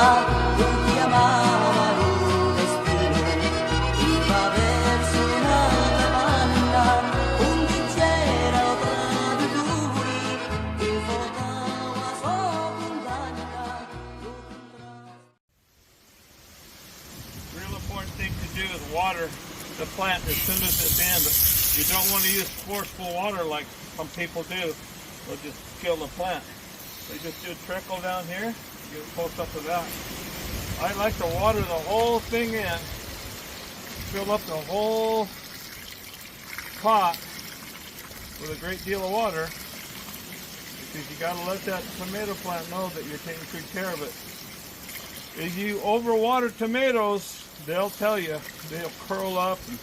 lo chiamava il destino, iva verso un'altra banda, onde c'erano traditori, che votava sua condanna. Real important thing to do is water the plant as soon as it's in. But you don't want to use forceful water like some people do. They'll just kill the plant. They just do a trickle down here. You get close up to that. I like to water the whole thing in. Fill up the whole pot with a great deal of water, because you got to let that tomato plant know that you're taking good care of it. If you overwater tomatoes, they'll tell you. They'll curl up. And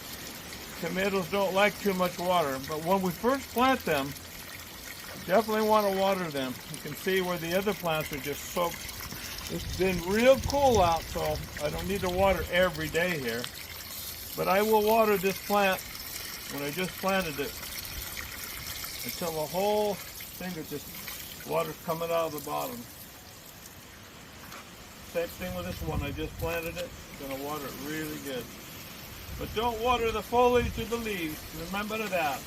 tomatoes don't like too much water. But when we first plant them, definitely want to water them. You can see where the other plants are just soaked. It's been real cool out, so I don't need to water every day here. But I will water this plant when I just planted it until the whole thing is just water's coming out of the bottom. Same thing with this one. I just planted it. Going to water it really good. But don't water the foliage of the leaves. Remember that.